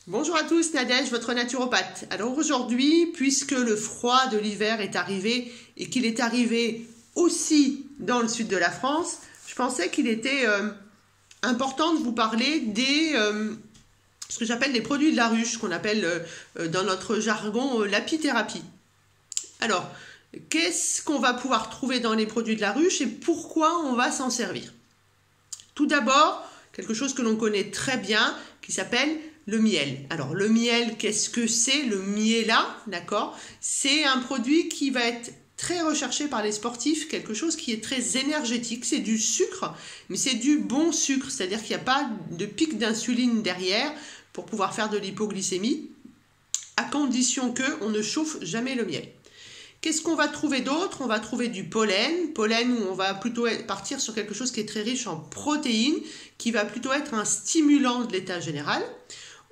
Bonjour à tous, Nadège, votre naturopathe. Alors aujourd'hui, puisque le froid de l'hiver est arrivé et qu'il est arrivé aussi dans le sud de la France, je pensais qu'il était important de vous parler des ce que j'appelle les produits de la ruche, qu'on appelle dans notre jargon l'apithérapie. Alors, qu'est-ce qu'on va pouvoir trouver dans les produits de la ruche et pourquoi on va s'en servir? Tout d'abord, quelque chose que l'on connaît très bien, qui s'appelle le miel. Alors le miel, qu'est-ce que c'est? Le mielat, d'accord? C'est un produit qui va être très recherché par les sportifs, quelque chose qui est très énergétique. C'est du sucre, mais c'est du bon sucre, c'est-à-dire qu'il n'y a pas de pic d'insuline derrière pour pouvoir faire de l'hypoglycémie, à condition qu'on ne chauffe jamais le miel. Qu'est-ce qu'on va trouver d'autre? On va trouver du pollen où on va plutôt partir sur quelque chose qui est très riche en protéines, qui va plutôt être un stimulant de l'état général.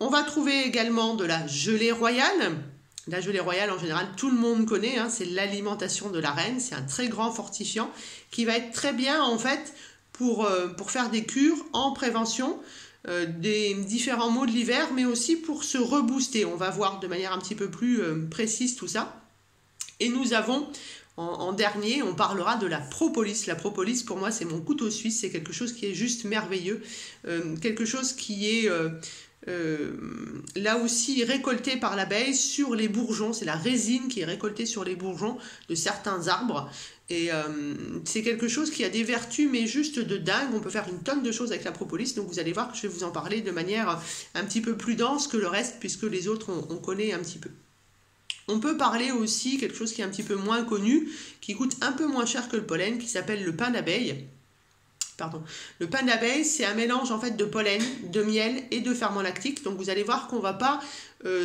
On va trouver également de la gelée royale. La gelée royale, en général, tout le monde connaît, hein, c'est l'alimentation de la reine, c'est un très grand fortifiant qui va être très bien en fait pour faire des cures en prévention des différents maux de l'hiver, mais aussi pour se rebooster. On va voir de manière un petit peu plus précise tout ça. Et nous avons, en dernier, on parlera de la propolis. La propolis, pour moi, c'est mon couteau suisse. C'est quelque chose qui est juste merveilleux. Quelque chose qui est, là aussi, récolté par l'abeille sur les bourgeons. C'est la résine qui est récoltée sur les bourgeons de certains arbres. Et c'est quelque chose qui a des vertus, mais juste de dingue. On peut faire une tonne de choses avec la propolis. Donc, vous allez voir que je vais vous en parler de manière un petit peu plus dense que le reste, puisque les autres, on connaît un petit peu. On peut parler aussi quelque chose qui est un petit peu moins connu, qui coûte un peu moins cher que le pollen, qui s'appelle le pain d'abeille. Pardon. Le pain d'abeille, c'est un mélange en fait de pollen, de miel et de ferment lactique. Donc vous allez voir qu'on ne va pas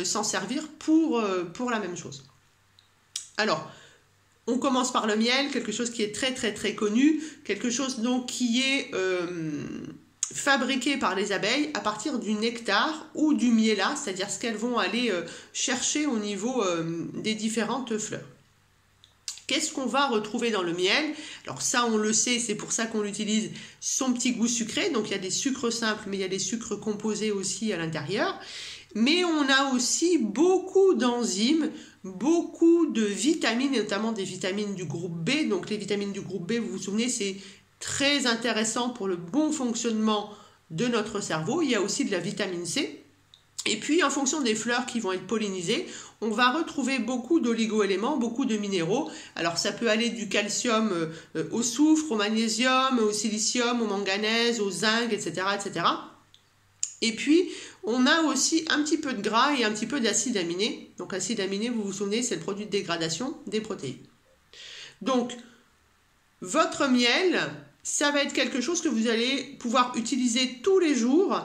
s'en servir pour la même chose. Alors, on commence par le miel, quelque chose qui est très très très connu, quelque chose donc qui est fabriquées par les abeilles à partir du nectar ou du mielat, c'est-à-dire ce qu'elles vont aller chercher au niveau des différentes fleurs. Qu'est-ce qu'on va retrouver dans le miel? Alors ça, on le sait, c'est pour ça qu'on l'utilise, son petit goût sucré. Donc il y a des sucres simples, mais il y a des sucres composés aussi à l'intérieur. Mais on a aussi beaucoup d'enzymes, beaucoup de vitamines, et notamment des vitamines du groupe B. Donc les vitamines du groupe B, vous vous souvenez, c'est très intéressant pour le bon fonctionnement de notre cerveau. Il y a aussi de la vitamine C. Et puis, en fonction des fleurs qui vont être pollinisées, on va retrouver beaucoup d'oligo-éléments, beaucoup de minéraux. Alors, ça peut aller du calcium au soufre, au magnésium, au silicium, au manganèse, au zinc, etc., etc. Et puis, on a aussi un petit peu de gras et un petit peu d'acide aminé. Donc, acide aminé, vous vous souvenez, c'est le produit de dégradation des protéines. Donc, votre miel, ça va être quelque chose que vous allez pouvoir utiliser tous les jours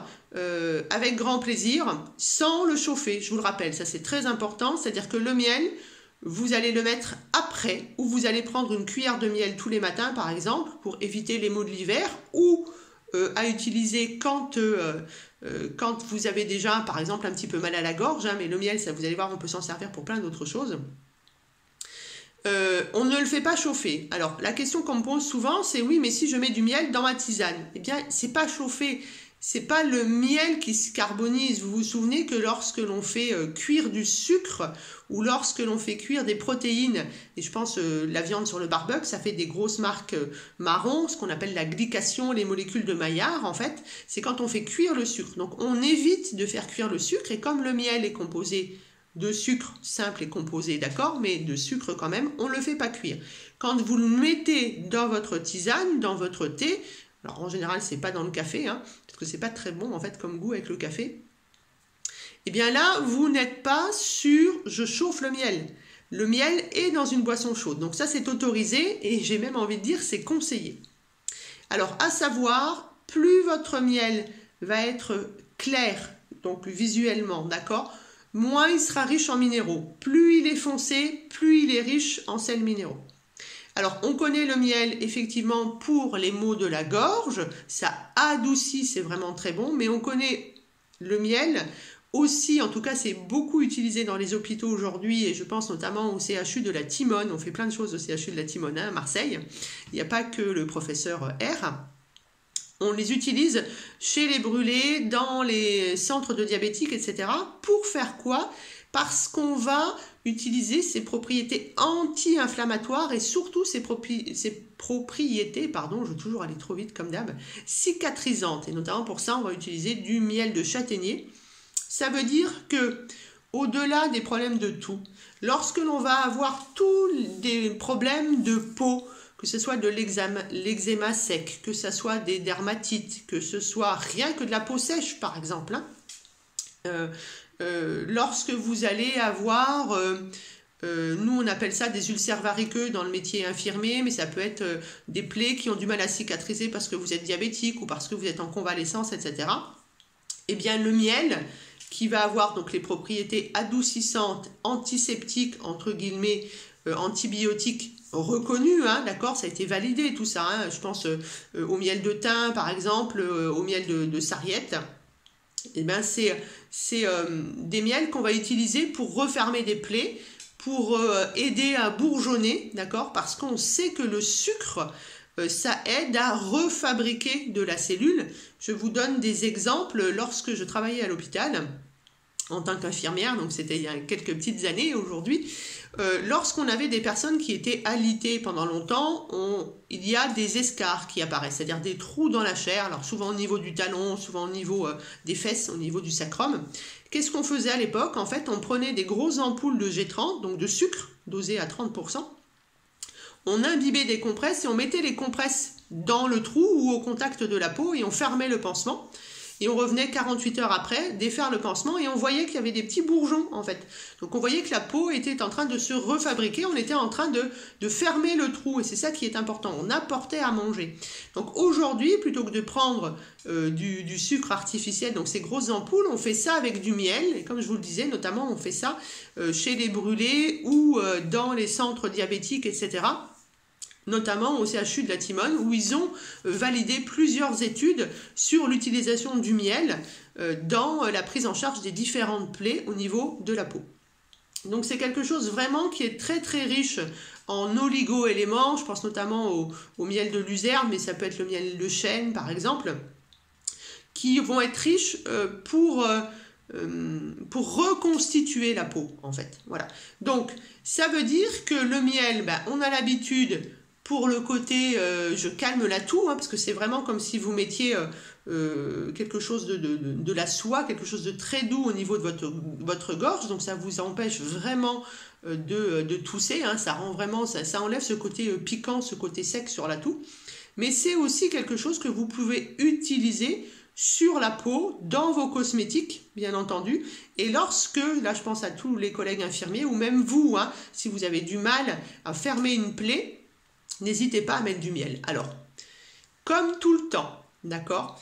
avec grand plaisir, sans le chauffer. Je vous le rappelle, ça c'est très important, c'est-à-dire que le miel, vous allez le mettre après, ou vous allez prendre une cuillère de miel tous les matins, par exemple, pour éviter les maux de l'hiver, ou à utiliser quand vous avez déjà, par exemple, un petit peu mal à la gorge, hein, mais le miel, ça, vous allez voir, on peut s'en servir pour plein d'autres choses. On ne le fait pas chauffer. Alors, la question qu'on me pose souvent, c'est oui, mais si je mets du miel dans ma tisane, eh bien, c'est pas chauffé. C'est pas le miel qui se carbonise. Vous vous souvenez que lorsque l'on fait cuire du sucre ou lorsque l'on fait cuire des protéines, et je pense la viande sur le barbecue, ça fait des grosses marques marron, ce qu'on appelle la glycation, les molécules de Maillard, en fait, c'est quand on fait cuire le sucre. Donc, on évite de faire cuire le sucre, et comme le miel est composé de sucre simple et composé, d'accord, mais de sucre quand même, on ne le fait pas cuire. Quand vous le mettez dans votre tisane, dans votre thé, alors en général, c'est pas dans le café, hein, parce que c'est pas très bon en fait comme goût avec le café, et bien là, vous n'êtes pas sur « je chauffe le miel ». Le miel est dans une boisson chaude, donc ça c'est autorisé et j'ai même envie de dire c'est conseillé. Alors à savoir, plus votre miel va être clair, donc visuellement, d'accord, moins il sera riche en minéraux. Plus il est foncé, plus il est riche en sels minéraux. Alors, on connaît le miel, effectivement, pour les maux de la gorge. Ça adoucit, c'est vraiment très bon. Mais on connaît le miel aussi, en tout cas, c'est beaucoup utilisé dans les hôpitaux aujourd'hui. Et je pense notamment au CHU de la Timone. On fait plein de choses au CHU de la Timone, hein, à Marseille. Il n'y a pas que le professeur R. On les utilise chez les brûlés, dans les centres de diabétiques, etc. Pour faire quoi? Parce qu'on va utiliser ses propriétés anti-inflammatoires et surtout ses propriétés, pardon, je vais toujours aller trop vite comme d'hab, cicatrisantes. Et notamment pour ça, on va utiliser du miel de châtaignier. Ça veut dire que, au-delà des problèmes de toux, lorsque l'on va avoir tous des problèmes de peau, que ce soit de l'eczéma sec, que ce soit des dermatites, que ce soit rien que de la peau sèche par exemple, hein, lorsque vous allez avoir, nous on appelle ça des ulcères variqueux dans le métier infirmier, mais ça peut être des plaies qui ont du mal à cicatriser parce que vous êtes diabétique ou parce que vous êtes en convalescence, etc. Eh bien le miel, qui va avoir donc les propriétés adoucissantes, antiseptiques, entre guillemets, antibiotiques reconnues, hein, d'accord, ça a été validé tout ça, hein, je pense au miel de thym par exemple, au miel de sarriette. Eh bien, c'est des miels qu'on va utiliser pour refermer des plaies, pour aider à bourgeonner, d'accord, parce qu'on sait que le sucre, ça aide à refabriquer de la cellule. Je vous donne des exemples. Lorsque je travaillais à l'hôpital, en tant qu'infirmière, donc c'était il y a quelques petites années aujourd'hui, lorsqu'on avait des personnes qui étaient alitées pendant longtemps, il y a des escarres qui apparaissent, c'est-à-dire des trous dans la chair, alors souvent au niveau du talon, souvent au niveau des fesses, au niveau du sacrum. Qu'est-ce qu'on faisait à l'époque? En fait, on prenait des grosses ampoules de G30, donc de sucre, dosé à 30%, on imbibait des compresses et on mettait les compresses dans le trou ou au contact de la peau et on fermait le pansement. Et on revenait 48 heures après, défaire le pansement et on voyait qu'il y avait des petits bourgeons en fait. Donc on voyait que la peau était en train de se refabriquer, on était en train de fermer le trou et c'est ça qui est important, on apportait à manger. Donc aujourd'hui, plutôt que de prendre du sucre artificiel, donc ces grosses ampoules, on fait ça avec du miel et comme je vous le disais, notamment on fait ça chez les brûlés ou dans les centres diabétiques, etc. Notamment au CHU de la Timone, où ils ont validé plusieurs études sur l'utilisation du miel dans la prise en charge des différentes plaies au niveau de la peau. Donc c'est quelque chose vraiment qui est très très riche en oligo-éléments, je pense notamment au miel de luzerne, mais ça peut être le miel de chêne par exemple, qui vont être riches pour reconstituer la peau en fait. Voilà. Donc ça veut dire que le miel, on a l'habitude pour le côté je calme la toux, hein, parce que c'est vraiment comme si vous mettiez quelque chose de la soie, quelque chose de très doux au niveau de votre gorge, donc ça vous empêche vraiment de tousser, hein, ça rend vraiment, ça enlève ce côté piquant, ce côté sec sur la toux, mais c'est aussi quelque chose que vous pouvez utiliser sur la peau, dans vos cosmétiques, bien entendu, et lorsque, là je pense à tous les collègues infirmiers, ou même vous, hein, si vous avez du mal à fermer une plaie, n'hésitez pas à mettre du miel. Alors, comme tout le temps, d'accord,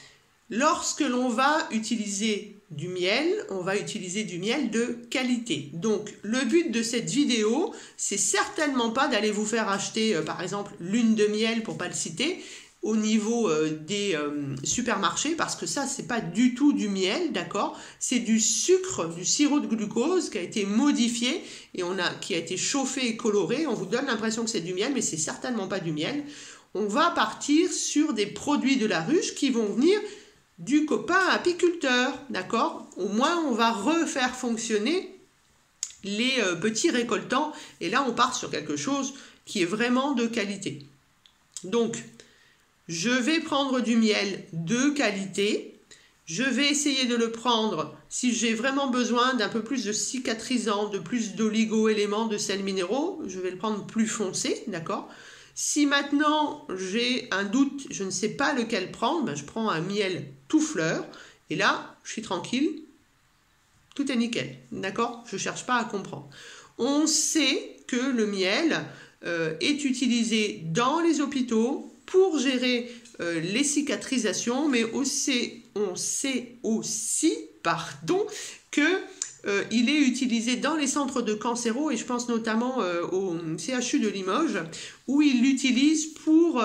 lorsque l'on va utiliser du miel, on va utiliser du miel de qualité. Donc, le but de cette vidéo, c'est certainement pas d'aller vous faire acheter, par exemple, Lune de miel, pour pas le citer, au niveau des supermarchés, parce que ça, c'est pas du tout du miel, d'accord? C'est du sucre, du sirop de glucose qui a été modifié et qui a été chauffé et coloré. On vous donne l'impression que c'est du miel, mais c'est certainement pas du miel. On va partir sur des produits de la ruche qui vont venir du copain apiculteur, d'accord? Au moins, on va refaire fonctionner les petits récoltants. Et là, on part sur quelque chose qui est vraiment de qualité. Donc, je vais prendre du miel de qualité. Je vais essayer de le prendre si j'ai vraiment besoin d'un peu plus de cicatrisant, de plus d'oligo-éléments, de sels minéraux. Je vais le prendre plus foncé, d'accord? Si maintenant j'ai un doute, je ne sais pas lequel prendre, je prends un miel tout fleur. Et là, je suis tranquille. Tout est nickel, d'accord? Je ne cherche pas à comprendre. On sait que le miel est utilisé dans les hôpitaux pour gérer les cicatrisations, mais aussi, on sait aussi, que il est utilisé dans les centres de cancéro, et je pense notamment au CHU de Limoges, où ils l'utilisent pour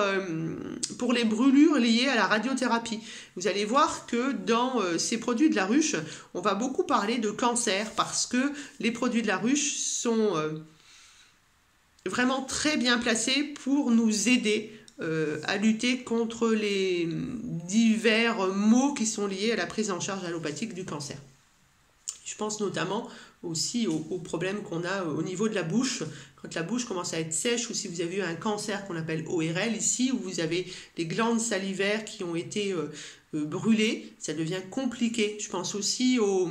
les brûlures liées à la radiothérapie. Vous allez voir que dans ces produits de la ruche, on va beaucoup parler de cancer, parce que les produits de la ruche sont vraiment très bien placés pour nous aider à lutter contre les divers maux qui sont liés à la prise en charge allopathique du cancer. Je pense notamment aussi aux problèmes qu'on a au niveau de la bouche, quand la bouche commence à être sèche, ou si vous avez eu un cancer qu'on appelle ORL ici, où vous avez les glandes salivaires qui ont été brûlées, ça devient compliqué. Je pense aussi au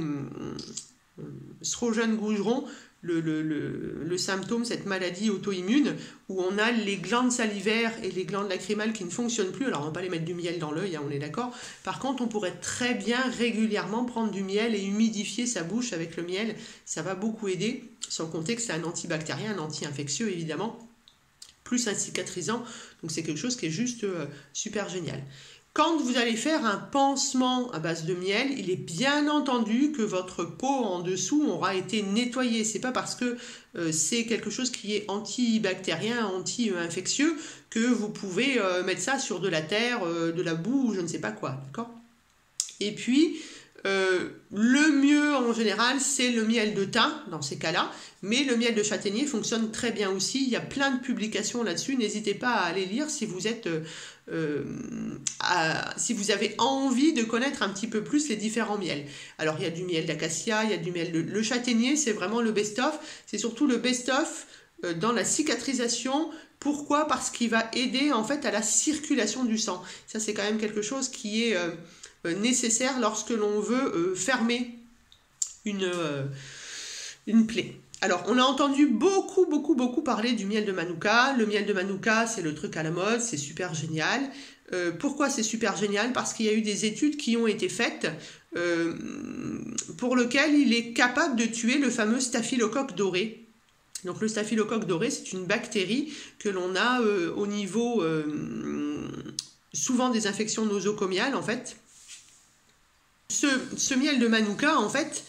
Sjögren-Gougeron, le symptôme, cette maladie auto-immune, où on a les glandes salivaires et les glandes lacrymales qui ne fonctionnent plus. Alors on ne va pas les mettre du miel dans l'œil, hein, on est d'accord. Par contre, on pourrait très bien régulièrement prendre du miel et humidifier sa bouche avec le miel. Ça va beaucoup aider, sans compter que c'est un antibactérien, un anti-infectieux évidemment, plus un cicatrisant. Donc c'est quelque chose qui est juste super génial. Quand vous allez faire un pansement à base de miel, il est bien entendu que votre peau en dessous aura été nettoyée. C'est pas parce que c'est quelque chose qui est antibactérien, anti-infectieux, que vous pouvez mettre ça sur de la terre, de la boue ou je ne sais pas quoi. D'accord ? Et puis, le mieux en général, c'est le miel de thym dans ces cas-là, mais le miel de châtaignier fonctionne très bien aussi. Il y a plein de publications là-dessus. N'hésitez pas à aller lire si vous êtes... si vous avez envie de connaître un petit peu plus les différents miels. Alors il y a du miel d'acacia, il y a du miel le châtaignier, c'est vraiment le best-of, c'est surtout le best-of dans la cicatrisation. Pourquoi ? Parce qu'il va aider en fait à la circulation du sang. Ça c'est quand même quelque chose qui est nécessaire lorsque l'on veut fermer une plaie. Alors, on a entendu beaucoup parler du miel de Manuka. Le miel de Manuka, c'est le truc à la mode, c'est super génial. Pourquoi c'est super génial ? Parce qu'il y a eu des études qui ont été faites pour lesquelles il est capable de tuer le fameux staphylocoque doré. Donc, le staphylocoque doré, c'est une bactérie que l'on a au niveau souvent des infections nosocomiales, en fait. Ce miel de Manuka, en fait,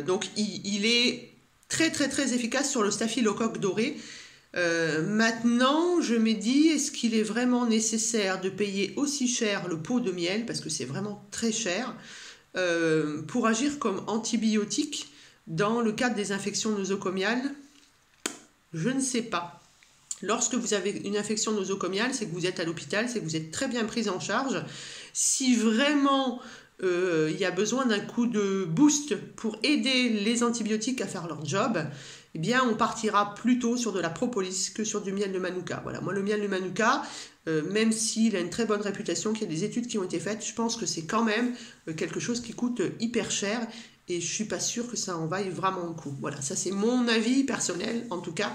donc il est très efficace sur le staphylocoque doré. Maintenant, je me dis, est-ce qu'il est vraiment nécessaire de payer aussi cher le pot de miel, parce que c'est vraiment très cher, pour agir comme antibiotique dans le cadre des infections nosocomiales ? Je ne sais pas. Lorsque vous avez une infection nosocomiale, c'est que vous êtes à l'hôpital, c'est que vous êtes très bien prise en charge. Si vraiment il y a besoin d'un coup de boost pour aider les antibiotiques à faire leur job, eh bien on partira plutôt sur de la propolis que sur du miel de Manuka. Voilà, moi le miel de Manuka, même s'il a une très bonne réputation, qu'il y a des études qui ont été faites, je pense que c'est quand même quelque chose qui coûte hyper cher et je suis pas sûre que ça en vaille vraiment le coup. Voilà, ça c'est mon avis personnel en tout cas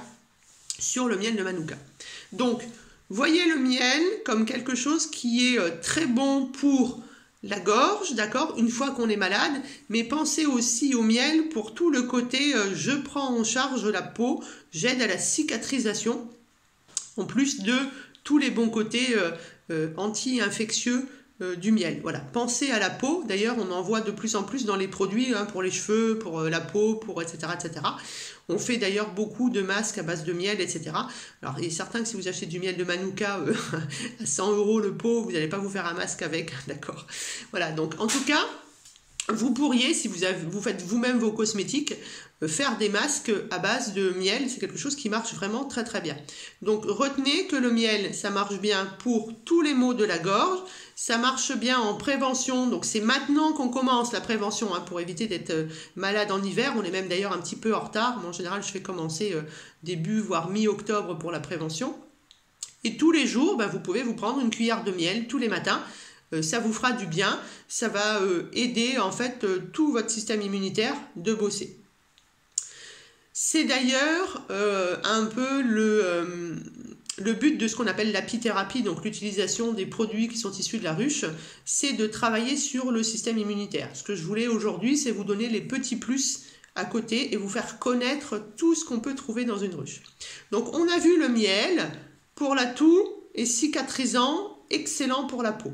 sur le miel de Manuka. Donc, voyez le miel comme quelque chose qui est très bon pour la gorge, d'accord, une fois qu'on est malade, mais pensez aussi au miel pour tout le côté je prends en charge la peau, j'aide à la cicatrisation, en plus de tous les bons côtés anti-infectieux du miel. Voilà, pensez à la peau, d'ailleurs on en voit de plus en plus dans les produits hein, pour les cheveux, pour la peau, pour etc. On fait d'ailleurs beaucoup de masques à base de miel, etc. Alors, il est certain que si vous achetez du miel de Manuka à 100 € le pot, vous n'allez pas vous faire un masque avec, d'accord ? Voilà, donc en tout cas, vous pourriez, si vous faites vous-même vos cosmétiques, faire des masques à base de miel. C'est quelque chose qui marche vraiment très bien. Donc, retenez que le miel, ça marche bien pour tous les maux de la gorge. Ça marche bien en prévention, donc c'est maintenant qu'on commence la prévention hein, pour éviter d'être malade en hiver. On est même d'ailleurs un petit peu en retard. Moi, en général, je fais commencer début, voire mi-octobre pour la prévention. Et tous les jours, vous pouvez vous prendre une cuillère de miel tous les matins. Ça vous fera du bien. Ça va aider en fait tout votre système immunitaire de bosser. C'est d'ailleurs un peu le but de ce qu'on appelle l'apithérapie, donc l'utilisation des produits qui sont issus de la ruche, c'est de travailler sur le système immunitaire. Ce que je voulais aujourd'hui, c'est vous donner les petits plus à côté et vous faire connaître tout ce qu'on peut trouver dans une ruche. Donc on a vu le miel, pour la toux, est cicatrisant, excellent pour la peau.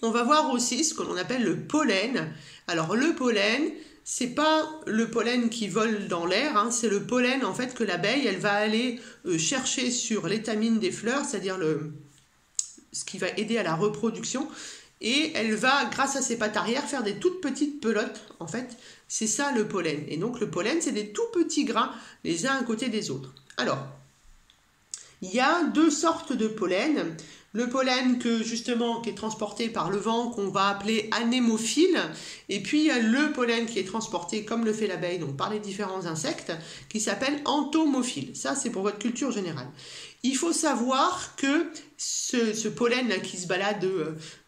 On va voir aussi ce que l'on appelle le pollen. Alors le pollen, c'est pas le pollen qui vole dans l'air, hein, c'est le pollen en fait que l'abeille elle va aller chercher sur l'étamine des fleurs, c'est-à-dire ce qui va aider à la reproduction, et elle va, grâce à ses pattes arrière, faire des toutes petites pelotes, en fait, c'est ça le pollen. Et donc le pollen, c'est des tout petits grains, les uns à côté des autres. Alors, Il y a deux sortes de pollen. Le pollen qui est transporté par le vent, qu'on va appeler anémophile, et puis il y a le pollen qui est transporté, comme le fait l'abeille, donc par les différents insectes, qui s'appelle entomophile. Ça, c'est pour votre culture générale. Il faut savoir que ce pollen-là qui se balade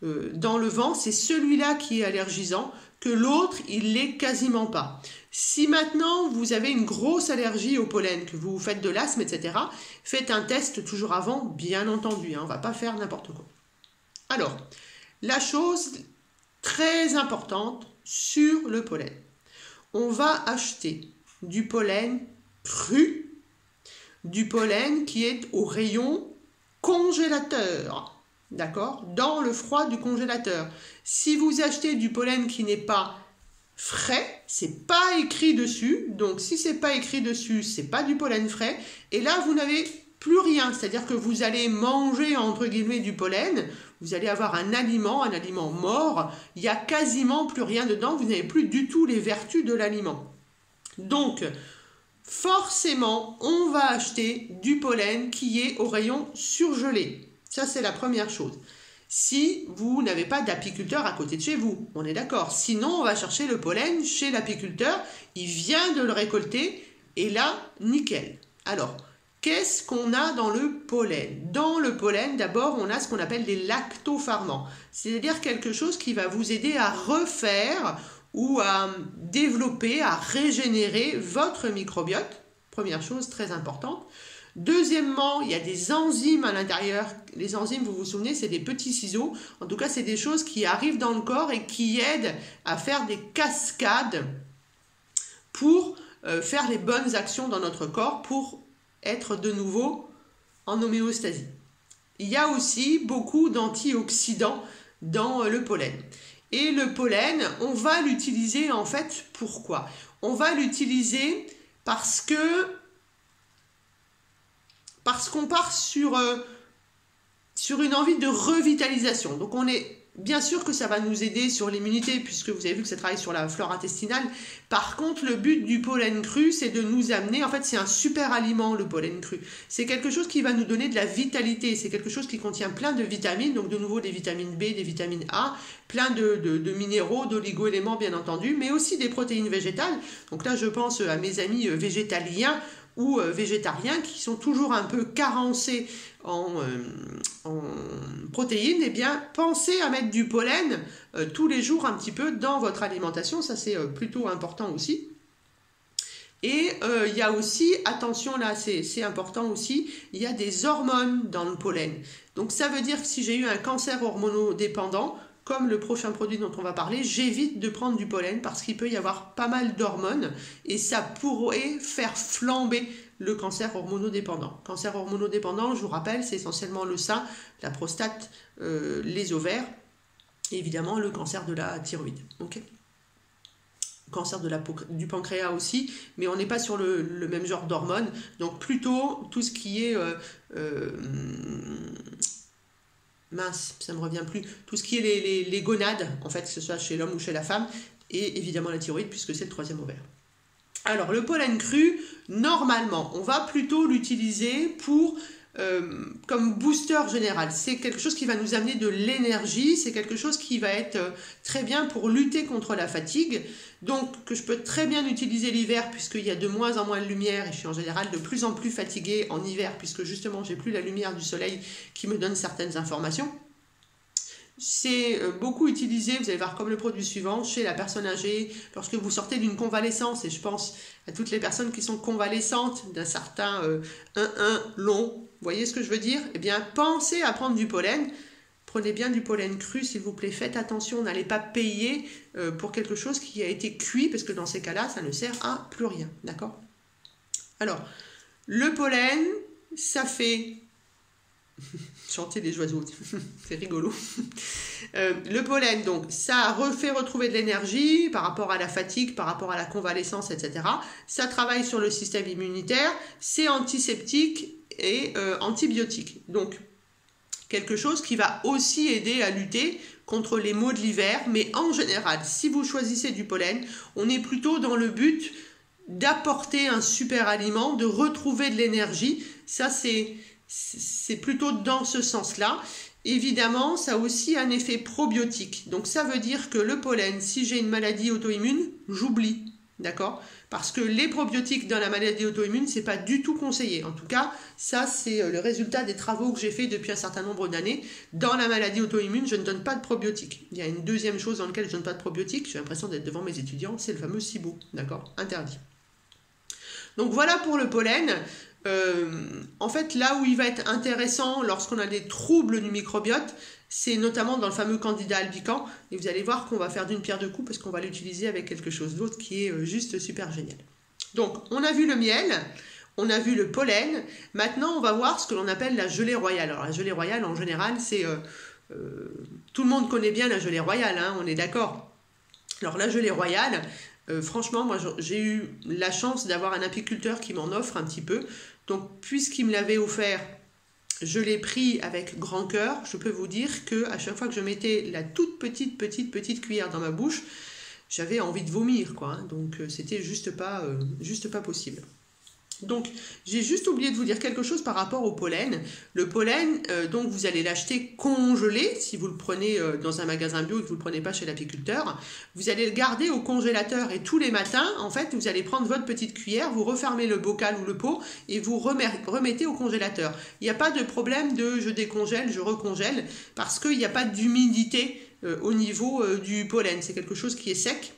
dans le vent, c'est celui-là qui est allergisant, que l'autre, il l'est quasiment pas. Si maintenant vous avez une grosse allergie au pollen, que vous faites de l'asthme, etc., faites un test toujours avant, bien entendu, hein, on ne va pas faire n'importe quoi. Alors, la chose très importante sur le pollen, on va acheter du pollen cru, du pollen qui est au rayon congélateur, d'accord, dans le froid du congélateur. Si vous achetez du pollen qui n'est pas frais, c'est pas écrit dessus, donc si c'est pas écrit dessus, c'est pas du pollen frais, et là vous n'avez plus rien, c'est-à-dire que vous allez manger entre guillemets du pollen, vous allez avoir un aliment mort, il n'y a quasiment plus rien dedans, vous n'avez plus du tout les vertus de l'aliment. Donc forcément, on va acheter du pollen qui est au rayon surgelé. Ça, c'est la première chose. Si vous n'avez pas d'apiculteur à côté de chez vous, on est d'accord. Sinon, on va chercher le pollen chez l'apiculteur. Il vient de le récolter et là, nickel. Alors, qu'est-ce qu'on a dans le pollen? Dans le pollen, d'abord, on a ce qu'on appelle des lactoferments. C'est-à-dire quelque chose qui va vous aider à refaire ou à développer, à régénérer votre microbiote. Première chose très importante. Deuxièmement, il y a des enzymes à l'intérieur. Les enzymes, vous vous souvenez, c'est des petits ciseaux. En tout cas, c'est des choses qui arrivent dans le corps et qui aident à faire des cascades pour faire les bonnes actions dans notre corps pour être de nouveau en homéostasie. Il y a aussi beaucoup d'antioxydants dans le pollen. Et le pollen, on va l'utiliser en fait, pourquoi? On va l'utiliser parce qu'on part sur une envie de revitalisation. Donc on est bien sûr que ça va nous aider sur l'immunité, puisque vous avez vu que ça travaille sur la flore intestinale. Par contre, le but du pollen cru, c'est de nous amener, en fait c'est un super aliment le pollen cru. C'est quelque chose qui va nous donner de la vitalité, c'est quelque chose qui contient plein de vitamines, donc de nouveau des vitamines B, des vitamines A, plein de minéraux, d'oligo-éléments bien entendu, mais aussi des protéines végétales. Donc là je pense à mes amis végétaliens ou végétariens qui sont toujours un peu carencés en protéines, eh bien, pensez à mettre du pollen tous les jours un petit peu dans votre alimentation, ça c'est plutôt important aussi. Et il y a aussi, attention là, c'est important aussi, il y a des hormones dans le pollen. Donc ça veut dire que si j'ai eu un cancer hormonodépendant, comme le prochain produit dont on va parler, j'évite de prendre du pollen parce qu'il peut y avoir pas mal d'hormones et ça pourrait faire flamber le cancer hormonodépendant. Cancer hormonodépendant, je vous rappelle, c'est essentiellement le sein, la prostate, les ovaires et évidemment le cancer de la thyroïde. Okay, cancer du pancréas aussi, mais on n'est pas sur le même genre d'hormones, donc plutôt tout ce qui est... mince, ça ne me revient plus, tout ce qui est les gonades, en fait, que ce soit chez l'homme ou chez la femme, et évidemment la thyroïde, puisque c'est le troisième ovaire. Alors, le pollen cru, normalement, on va plutôt l'utiliser pour comme booster général. C'est quelque chose qui va nous amener de l'énergie, c'est quelque chose qui va être très bien pour lutter contre la fatigue, donc que je peux très bien utiliser l'hiver puisqu'il y a de moins en moins de lumière et je suis en général de plus en plus fatiguée en hiver puisque justement j'ai plus la lumière du soleil qui me donne certaines informations. C'est beaucoup utilisé, vous allez voir comme le produit suivant, chez la personne âgée, lorsque vous sortez d'une convalescence, et je pense à toutes les personnes qui sont convalescentes d'un certain 1-1 long, vous voyez ce que je veux dire? Eh bien, pensez à prendre du pollen, prenez bien du pollen cru s'il vous plaît, faites attention, n'allez pas payer pour quelque chose qui a été cuit, parce que dans ces cas-là, ça ne sert à plus rien, d'accord? Alors, le pollen, ça fait... chanter des oiseaux, c'est rigolo. Le pollen, donc, ça fait retrouver de l'énergie par rapport à la fatigue, par rapport à la convalescence, etc. Ça travaille sur le système immunitaire, c'est antiseptique et antibiotique. Donc, quelque chose qui va aussi aider à lutter contre les maux de l'hiver, mais en général, si vous choisissez du pollen, on est plutôt dans le but d'apporter un super aliment, de retrouver de l'énergie. Ça, c'est c'est plutôt dans ce sens-là. Évidemment, ça a aussi un effet probiotique. Donc ça veut dire que le pollen, si j'ai une maladie auto-immune, j'oublie. D'accord? Parce que les probiotiques dans la maladie auto-immune, c'est pas du tout conseillé. En tout cas, ça, c'est le résultat des travaux que j'ai fait depuis un certain nombre d'années. Dans la maladie auto-immune, je ne donne pas de probiotiques. Il y a une deuxième chose dans laquelle je ne donne pas de probiotiques, j'ai l'impression d'être devant mes étudiants, c'est le fameux SIBO. D'accord? Interdit. Donc voilà pour le pollen. En fait, là où il va être intéressant lorsqu'on a des troubles du microbiote, c'est notamment dans le fameux Candida albicans. Et vous allez voir qu'on va faire d'une pierre deux coups parce qu'on va l'utiliser avec quelque chose d'autre qui est juste super génial. Donc, on a vu le miel, on a vu le pollen. Maintenant, on va voir ce que l'on appelle la gelée royale. Alors, la gelée royale, en général, c'est... tout le monde connaît bien la gelée royale, hein, on est d'accord. Alors, la gelée royale... franchement, moi j'ai eu la chance d'avoir un apiculteur qui m'en offre un petit peu. Donc, puisqu'il me l'avait offert, je l'ai pris avec grand cœur. Je peux vous dire qu'à chaque fois que je mettais la toute petite cuillère dans ma bouche, j'avais envie de vomir, quoi. Hein. Donc, c'était juste pas possible. Donc, j'ai juste oublié de vous dire quelque chose par rapport au pollen. Le pollen, donc vous allez l'acheter congelé, si vous le prenez dans un magasin bio et que vous ne le prenez pas chez l'apiculteur. Vous allez le garder au congélateur et tous les matins, en fait, vous allez prendre votre petite cuillère, vous refermez le bocal ou le pot et vous remettez au congélateur. Il n'y a pas de problème de je décongèle, je recongèle, parce qu'il n'y a pas d'humidité au niveau du pollen. C'est quelque chose qui est sec.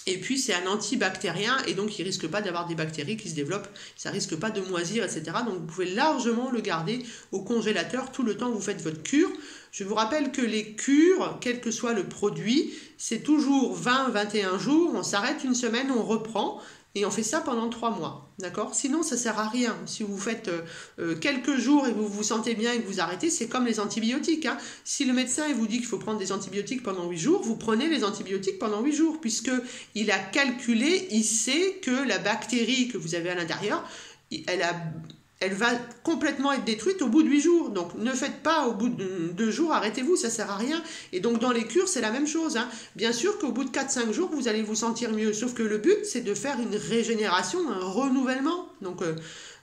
Et puis, c'est un antibactérien et donc il ne risque pas d'avoir des bactéries qui se développent. Ça ne risque pas de moisir, etc. Donc, vous pouvez largement le garder au congélateur tout le temps que vous faites votre cure. Je vous rappelle que les cures, quel que soit le produit, c'est toujours 20-21 jours. On s'arrête une semaine, on reprend. Et on fait ça pendant 3 mois, d'accord? Sinon, ça ne sert à rien. Si vous faites quelques jours et vous vous sentez bien et que vous arrêtez, c'est comme les antibiotiques. Hein. Si le médecin il vous dit qu'il faut prendre des antibiotiques pendant 8 jours, vous prenez les antibiotiques pendant 8 jours, puisqu'il a calculé, il sait que la bactérie que vous avez à l'intérieur, elle va complètement être détruite au bout de 8 jours. Donc, ne faites pas au bout de 2 jours, arrêtez-vous, ça ne sert à rien. Et donc, dans les cures, c'est la même chose. Hein. Bien sûr qu'au bout de 4-5 jours, vous allez vous sentir mieux. Sauf que le but, c'est de faire une régénération, un renouvellement. Donc,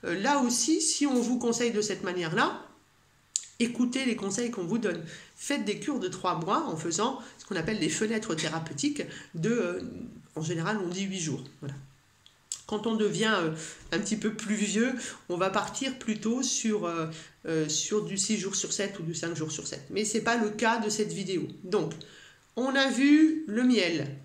là aussi, si on vous conseille de cette manière-là, écoutez les conseils qu'on vous donne. Faites des cures de 3 mois en faisant ce qu'on appelle des fenêtres thérapeutiques en général, on dit 8 jours. Voilà. Quand on devient un petit peu plus vieux, on va partir plutôt sur du 6 jours sur 7 ou du 5 jours sur 7. Mais ce n'est pas le cas de cette vidéo. Donc, on a vu le miel.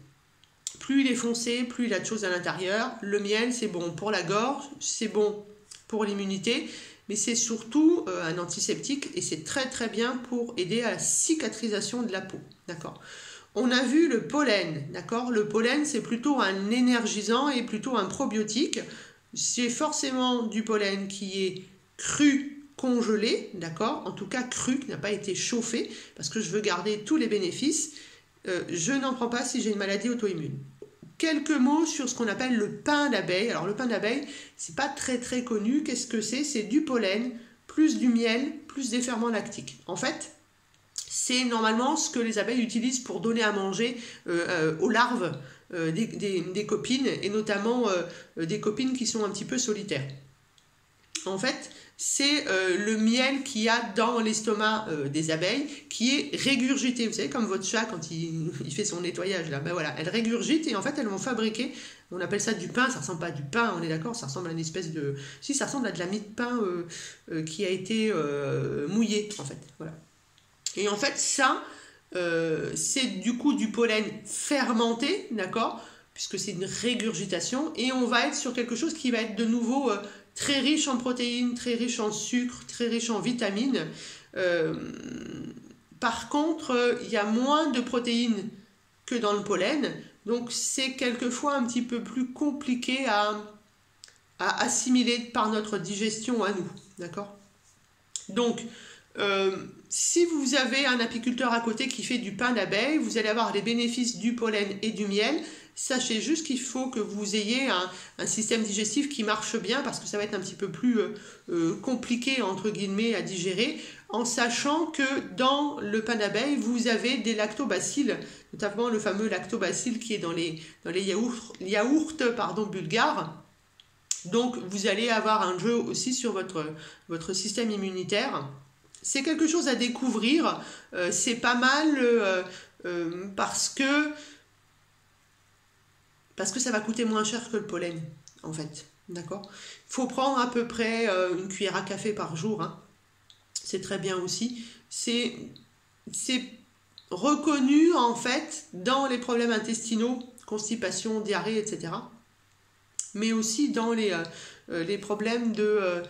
Plus il est foncé, plus il a de choses à l'intérieur. Le miel, c'est bon pour la gorge, c'est bon pour l'immunité, mais c'est surtout un antiseptique et c'est très très bien pour aider à la cicatrisation de la peau. D'accord ? On a vu le pollen, d'accord? Le pollen, c'est plutôt un énergisant et plutôt un probiotique. C'est forcément du pollen qui est cru, congelé, d'accord? En tout cas cru, qui n'a pas été chauffé, parce que je veux garder tous les bénéfices. Je n'en prends pas si j'ai une maladie auto-immune. Quelques mots sur ce qu'on appelle le pain d'abeille. Alors le pain d'abeille, c'est pas très très connu. Qu'est-ce que c'est? C'est du pollen, plus du miel, plus des ferments lactiques. En fait, c'est normalement ce que les abeilles utilisent pour donner à manger aux larves des copines, et notamment des copines qui sont un petit peu solitaires. En fait, c'est le miel qu'il y a dans l'estomac des abeilles qui est régurgité. Vous savez, comme votre chat quand il fait son nettoyage, là, ben voilà, elle régurgite et en fait, elles vont fabriquer, on appelle ça du pain, ça ressemble pas à du pain, on est d'accord, ça ressemble à une espèce de... Si, ça ressemble à de la mie de pain qui a été mouillée, en fait, voilà. Et en fait, ça, c'est du coup du pollen fermenté, d'accord? Puisque c'est une régurgitation. Et on va être sur quelque chose qui va être de nouveau très riche en protéines, très riche en sucre, très riche en vitamines. Par contre, il y a moins de protéines que dans le pollen. Donc, c'est quelquefois un petit peu plus compliqué à assimiler par notre digestion à nous, d'accord? Donc, si vous avez un apiculteur à côté qui fait du pain d'abeille, vous allez avoir les bénéfices du pollen et du miel. Sachez juste qu'il faut que vous ayez un système digestif qui marche bien, parce que ça va être un petit peu plus compliqué, entre guillemets, à digérer, en sachant que dans le pain d'abeille, vous avez des lactobacilles, notamment le fameux lactobacille qui est dans les yaourts bulgares. Donc, vous allez avoir un jeu aussi sur votre système immunitaire. C'est quelque chose à découvrir. C'est pas mal parce que ça va coûter moins cher que le pollen, en fait. D'accord? Il faut prendre à peu près une cuillère à café par jour. Hein. C'est très bien aussi. C'est reconnu, en fait, dans les problèmes intestinaux, constipation, diarrhée, etc. Mais aussi dans les problèmes de...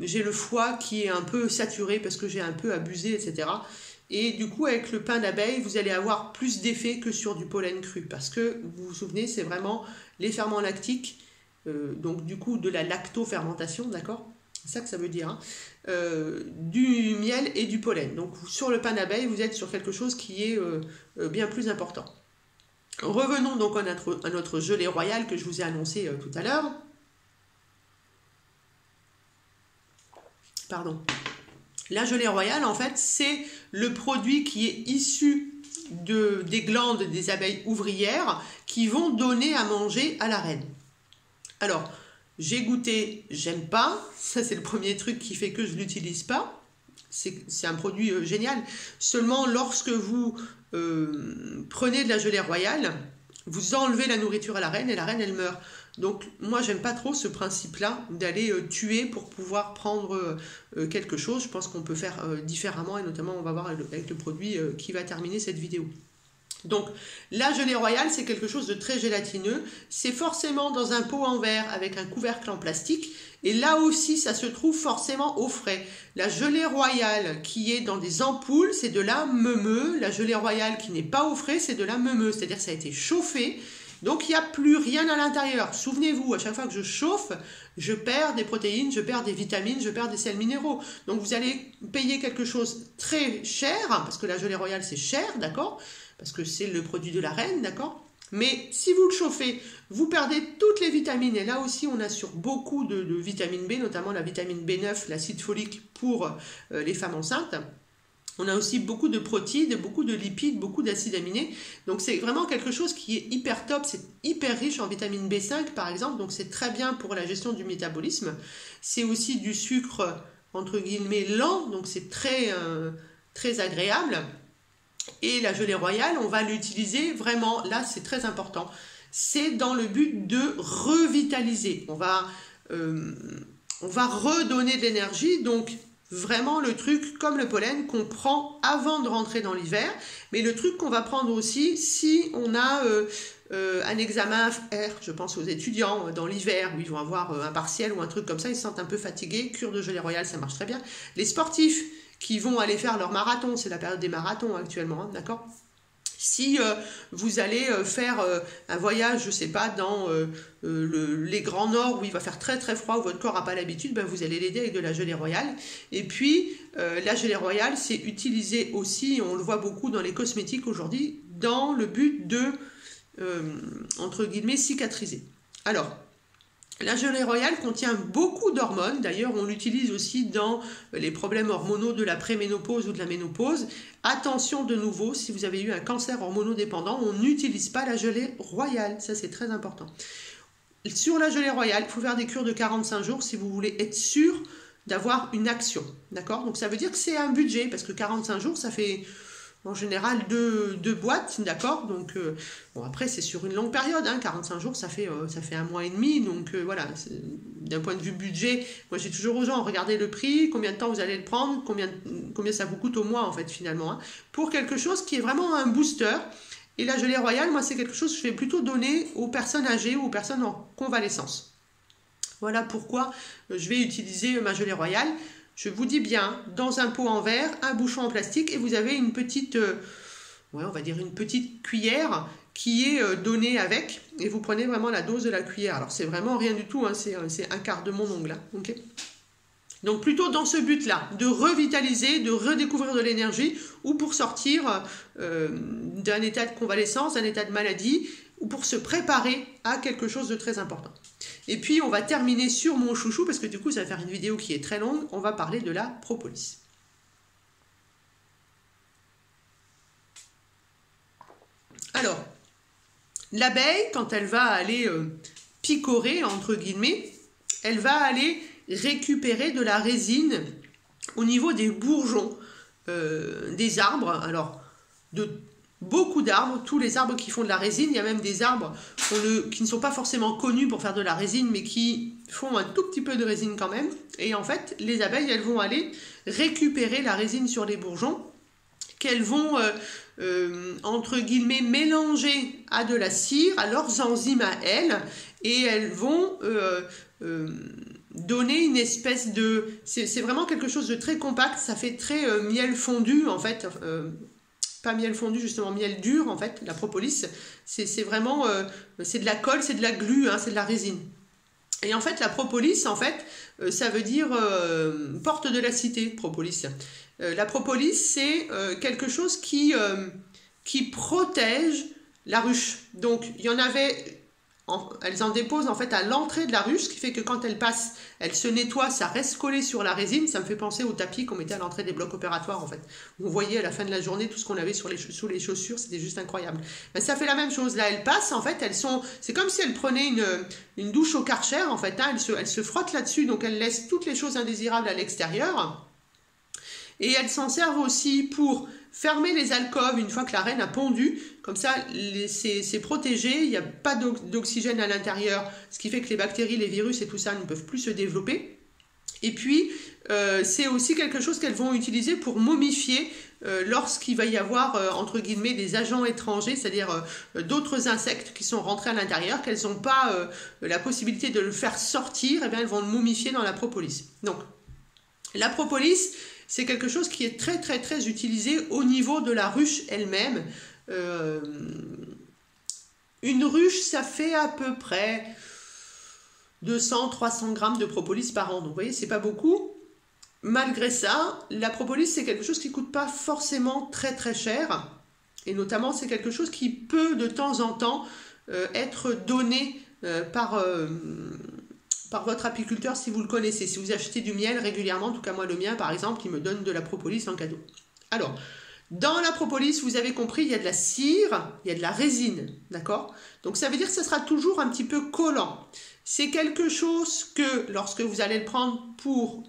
j'ai le foie qui est un peu saturé parce que j'ai un peu abusé, etc. Et du coup, avec le pain d'abeille, vous allez avoir plus d'effet que sur du pollen cru. Parce que, vous vous souvenez, c'est vraiment les ferments lactiques, donc du coup de la lactofermentation, d'accord? C'est ça que ça veut dire, hein, du miel et du pollen. Donc sur le pain d'abeille, vous êtes sur quelque chose qui est bien plus important. Revenons donc à notre gelée royale que je vous ai annoncé tout à l'heure. Pardon. La gelée royale, en fait, c'est le produit qui est issu des glandes des abeilles ouvrières qui vont donner à manger à la reine. Alors, j'ai goûté, j'aime pas. Ça, c'est le premier truc qui fait que je ne l'utilise pas. C'est un produit génial. Seulement, lorsque vous prenez de la gelée royale, vous enlevez la nourriture à la reine et la reine, elle meurt. Donc, moi, j'aime pas trop ce principe-là d'aller tuer pour pouvoir prendre quelque chose. Je pense qu'on peut faire différemment et notamment, on va voir avec le produit qui va terminer cette vidéo. Donc, la gelée royale, c'est quelque chose de très gélatineux. C'est forcément dans un pot en verre avec un couvercle en plastique. Et là aussi, ça se trouve forcément au frais. La gelée royale qui est dans des ampoules, c'est de la meumeux. La gelée royale qui n'est pas au frais, c'est de la meumeux. C'est-à-dire que ça a été chauffé. Donc, il n'y a plus rien à l'intérieur. Souvenez-vous, à chaque fois que je chauffe, je perds des protéines, je perds des vitamines, je perds des sels minéraux. Donc, vous allez payer quelque chose très cher, parce que la gelée royale, c'est cher, d'accord ? Parce que c'est le produit de la reine, d'accord? Mais si vous le chauffez, vous perdez toutes les vitamines. Et là aussi, on a sur beaucoup de vitamine B, notamment la vitamine B9, l'acide folique pour les femmes enceintes. On a aussi beaucoup de protéines, beaucoup de lipides, beaucoup d'acides aminés. Donc c'est vraiment quelque chose qui est hyper top. C'est hyper riche en vitamine B5 par exemple. Donc c'est très bien pour la gestion du métabolisme. C'est aussi du sucre entre guillemets lent. Donc c'est très, très agréable. Et la gelée royale, on va l'utiliser vraiment, là c'est très important, c'est dans le but de revitaliser. On va redonner de l'énergie, donc vraiment le truc comme le pollen qu'on prend avant de rentrer dans l'hiver, mais le truc qu'on va prendre aussi si on a un examen à faire, je pense aux étudiants dans l'hiver où ils vont avoir un partiel ou un truc comme ça, ils se sentent un peu fatigués, cure de gelée royale ça marche très bien. Les sportifs qui vont aller faire leur marathon, c'est la période des marathons actuellement, hein, d'accord? Si vous allez faire un voyage, je sais pas, dans les grands nord où il va faire très très froid, où votre corps n'a pas l'habitude, ben vous allez l'aider avec de la gelée royale. Et puis, la gelée royale, c'est utilisé aussi, on le voit beaucoup dans les cosmétiques aujourd'hui, dans le but de, entre guillemets, cicatriser. Alors, la gelée royale contient beaucoup d'hormones, d'ailleurs on l'utilise aussi dans les problèmes hormonaux de la préménopause ou de la ménopause. Attention de nouveau, si vous avez eu un cancer hormonodépendant, on n'utilise pas la gelée royale, ça c'est très important. Sur la gelée royale, il faut faire des cures de 45 jours si vous voulez être sûr d'avoir une action, d'accord? Donc ça veut dire que c'est un budget, parce que 45 jours ça fait... En général, deux boîtes, d'accord? Donc, bon, après, c'est sur une longue période, hein, 45 jours, ça fait 1 mois et demi. Donc, voilà, d'un point de vue budget, moi, j'ai toujours aux gens, regardez le prix, combien de temps vous allez le prendre, combien ça vous coûte au mois, en fait, finalement, hein, pour quelque chose qui est vraiment un booster. Et la gelée royale, moi, c'est quelque chose que je vais plutôt donner aux personnes âgées ou aux personnes en convalescence. Voilà pourquoi je vais utiliser ma gelée royale. Je vous dis bien, dans un pot en verre, un bouchon en plastique et vous avez une petite, on va dire une petite cuillère qui est donnée avec et vous prenez vraiment la dose de la cuillère. Alors c'est vraiment rien du tout, hein, c'est un quart de mon ongle. Hein, okay. Donc plutôt dans ce but-là, de revitaliser, de redécouvrir de l'énergie ou pour sortir d'un état de convalescence, d'un état de maladie ou pour se préparer à quelque chose de très important. Et puis on va terminer sur mon chouchou parce que du coup ça va faire une vidéo qui est très longue, on va parler de la propolis. Alors, l'abeille, quand elle va aller picorer, entre guillemets, elle va aller récupérer de la résine au niveau des bourgeons des arbres. Alors, de beaucoup d'arbres, tous les arbres qui font de la résine, il y a même des arbres qui ne sont pas forcément connus pour faire de la résine, mais qui font un tout petit peu de résine quand même. Et en fait, les abeilles, elles vont aller récupérer la résine sur les bourgeons, qu'elles vont, entre guillemets, mélanger à de la cire, à leurs enzymes à elles, et elles vont donner une espèce de... C'est vraiment quelque chose de très compact, ça fait très miel fondu, en fait. Pas miel fondu, justement, miel dur, en fait, la propolis. C'est vraiment... c'est de la colle, c'est de la glu, hein, c'est de la résine. Et en fait, la propolis, en fait, ça veut dire porte de la cité, propolis. La propolis, c'est quelque chose qui protège la ruche. Donc, il y en avait... elles en déposent en fait à l'entrée de la ruche, ce qui fait que quand elles passent, elles se nettoient, ça reste collé sur la résine. Ça me fait penser au tapis qu'on mettait à l'entrée des blocs opératoires en fait. On voyait à la fin de la journée tout ce qu'on avait sous les chaussures, c'était juste incroyable. Ben, ça fait la même chose là, elles passent en fait, c'est comme si elles prenaient une douche au Karcher en fait, hein. Elles se frottent là-dessus, donc elles laissent toutes les choses indésirables à l'extérieur. Et elles s'en servent aussi pour fermer les alcôves une fois que la reine a pondu. Comme ça, c'est protégé, il n'y a pas d'oxygène à l'intérieur, ce qui fait que les bactéries, les virus et tout ça ne peuvent plus se développer. Et puis, c'est aussi quelque chose qu'elles vont utiliser pour momifier lorsqu'il va y avoir, entre guillemets, des agents étrangers, c'est-à-dire d'autres insectes qui sont rentrés à l'intérieur, qu'elles n'ont pas la possibilité de le faire sortir, et bien elles vont le momifier dans la propolis. Donc, la propolis, c'est quelque chose qui est très très très utilisé au niveau de la ruche elle-même. Une ruche, ça fait à peu près 200-300 grammes de propolis par an. Donc vous voyez, c'est pas beaucoup. Malgré ça, la propolis, c'est quelque chose qui ne coûte pas forcément très très cher. Et notamment, c'est quelque chose qui peut de temps en temps être donné par votre apiculteur si vous le connaissez. Si vous achetez du miel régulièrement, en tout cas moi le mien par exemple, il me donne de la propolis en cadeau. Alors, dans la propolis, vous avez compris, il y a de la cire, il y a de la résine, d'accord? Donc ça veut dire que ce sera toujours un petit peu collant. C'est quelque chose que lorsque vous allez le prendre pour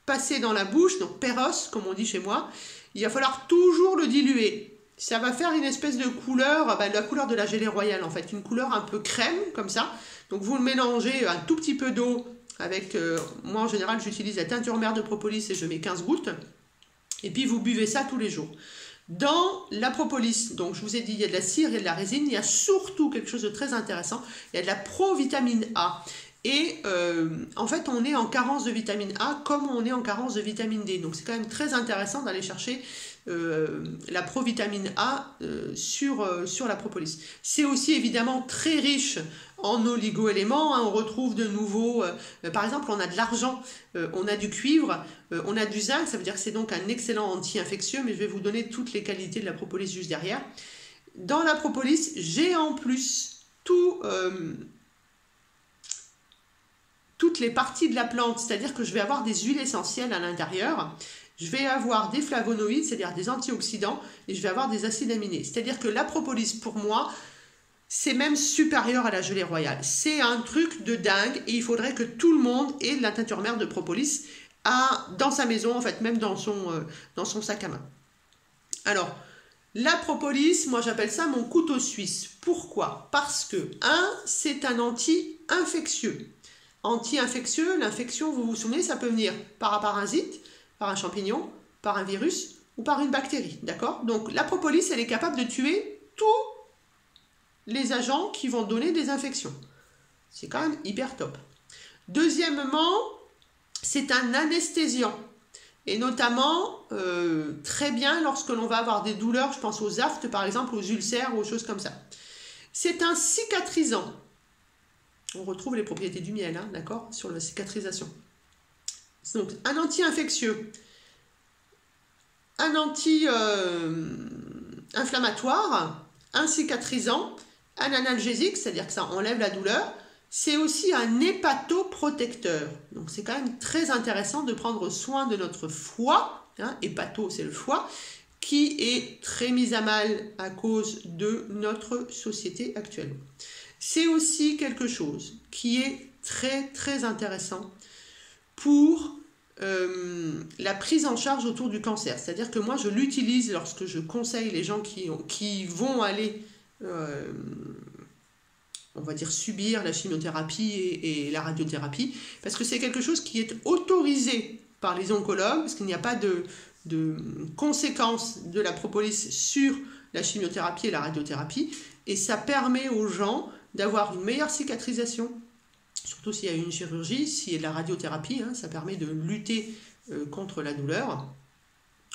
passer dans la bouche, donc péros comme on dit chez moi, il va falloir toujours le diluer. Ça va faire une espèce de couleur, la couleur de la gelée royale en fait, une couleur un peu crème comme ça. Donc vous le mélangez un tout petit peu d'eau avec, moi en général j'utilise la teinture mère de propolis et je mets 15 gouttes. Et puis vous buvez ça tous les jours. Dans la propolis, donc je vous ai dit il y a de la cire, il y a de la résine, il y a surtout quelque chose de très intéressant, il y a de la provitamine A. Et en fait on est en carence de vitamine A comme on est en carence de vitamine D. Donc c'est quand même très intéressant d'aller chercher la provitamine A sur la propolis. C'est aussi évidemment très riche en oligo-éléments, hein. On retrouve de nouveau, par exemple on a de l'argent, on a du cuivre, on a du zinc, ça veut dire que c'est donc un excellent anti-infectieux, mais je vais vous donner toutes les qualités de la propolis juste derrière. Dans la propolis, j'ai en plus toutes les parties de la plante, c'est-à-dire que je vais avoir des huiles essentielles à l'intérieur. Je vais avoir des flavonoïdes, c'est-à-dire des antioxydants, et je vais avoir des acides aminés. C'est-à-dire que la propolis, pour moi, c'est même supérieur à la gelée royale. C'est un truc de dingue, et il faudrait que tout le monde ait de la teinture mère de propolis dans sa maison, en fait, même dans son sac à main. Alors, la propolis, moi j'appelle ça mon couteau suisse. Pourquoi? Parce que, c'est un anti-infectieux. Anti-infectieux, l'infection, vous vous souvenez, ça peut venir par un parasite, par un champignon, par un virus ou par une bactérie, d'accord? Donc la propolis, elle est capable de tuer tous les agents qui vont donner des infections. C'est quand même hyper top. Deuxièmement, c'est un anesthésiant. Et notamment, très bien lorsque l'on va avoir des douleurs, je pense aux aftes par exemple, aux ulcères ou aux choses comme ça. C'est un cicatrisant. On retrouve les propriétés du miel, hein, d'accord, sur la cicatrisation. Donc, un anti-infectieux, un anti-inflammatoire, un cicatrisant, un analgésique, c'est-à-dire que ça enlève la douleur. C'est aussi un hépatoprotecteur. Donc, c'est quand même très intéressant de prendre soin de notre foie. Hein, hépato, c'est le foie, qui est très mis à mal à cause de notre société actuelle. C'est aussi quelque chose qui est très très intéressant pour la prise en charge autour du cancer. C'est-à-dire que moi, je l'utilise lorsque je conseille les gens qui vont aller, on va dire, subir la chimiothérapie et la radiothérapie, parce que c'est quelque chose qui est autorisé par les oncologues, parce qu'il n'y a pas de conséquences de la propolis sur la chimiothérapie et la radiothérapie, et ça permet aux gens d'avoir une meilleure cicatrisation, surtout s'il y a une chirurgie, s'il y a de la radiothérapie, hein, ça permet de lutter contre la douleur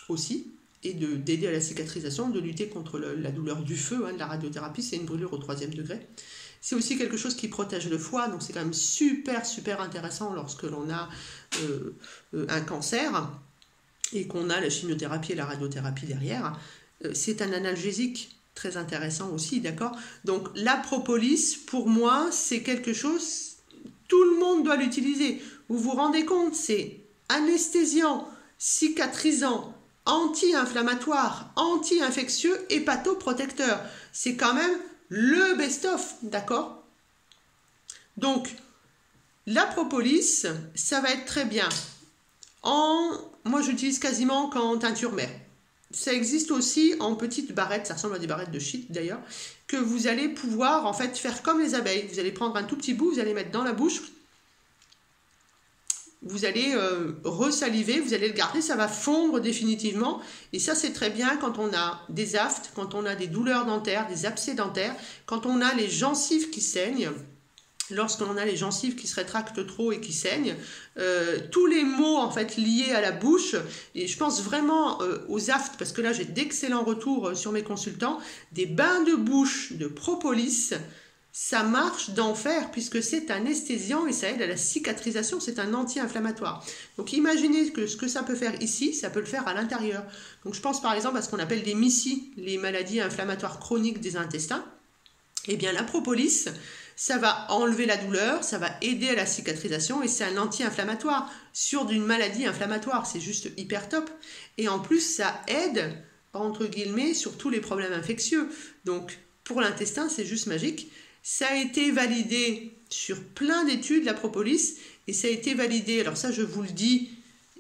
aussi, et d'aider à la cicatrisation, de lutter contre la douleur du feu, hein, de la radiothérapie, c'est une brûlure au 3e degré. C'est aussi quelque chose qui protège le foie, donc c'est quand même super super intéressant lorsque l'on a un cancer et qu'on a la chimiothérapie et la radiothérapie derrière. C'est un analgésique très intéressant aussi, d'accord? Donc la propolis, pour moi, c'est quelque chose, tout le monde doit l'utiliser. Vous vous rendez compte, c'est anesthésiant, cicatrisant, anti-inflammatoire, anti-infectieux, hépatoprotecteur. C'est quand même le best-of, d'accord? Donc, la propolis, ça va être très bien. Moi, j'utilise quasiment qu'en teinture mère. Ça existe aussi en petites barrettes, ça ressemble à des barrettes de shit d'ailleurs, que vous allez pouvoir en fait faire comme les abeilles. Vous allez prendre un tout petit bout, vous allez mettre dans la bouche, vous allez resaliver, vous allez le garder, ça va fondre définitivement. Et ça, c'est très bien quand on a des aftes, quand on a des douleurs dentaires, des abcès dentaires, quand on a les gencives qui saignent. Lorsqu'on a les gencives qui se rétractent trop et qui saignent, tous les maux en fait liés à la bouche, et je pense vraiment aux aftes, parce que là j'ai d'excellents retours sur mes consultants, des bains de bouche de propolis, ça marche d'enfer puisque c'est anesthésiant et ça aide à la cicatrisation, c'est un anti-inflammatoire. Donc imaginez que ce que ça peut faire ici, ça peut le faire à l'intérieur. Donc je pense par exemple à ce qu'on appelle des MICI, les maladies inflammatoires chroniques des intestins. Eh bien la propolis, ça va enlever la douleur, ça va aider à la cicatrisation et c'est un anti-inflammatoire sur une maladie inflammatoire, c'est juste hyper top. Et en plus, ça aide, entre guillemets, sur tous les problèmes infectieux. Donc, pour l'intestin, c'est juste magique. Ça a été validé sur plein d'études, la propolis, et ça a été validé, alors ça je vous le dis,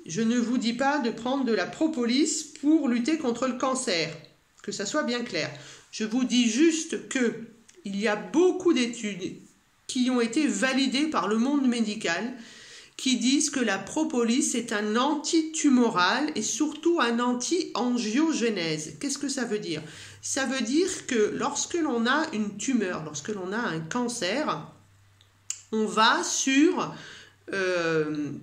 je ne vous dis pas de prendre de la propolis pour lutter contre le cancer, que ça soit bien clair. Je vous dis juste que il y a beaucoup d'études qui ont été validées par le monde médical qui disent que la propolis est un antitumoral et surtout un anti-angiogénèse. Qu'est-ce que ça veut dire? Ça veut dire que lorsque l'on a une tumeur, lorsque l'on a un cancer, on va sur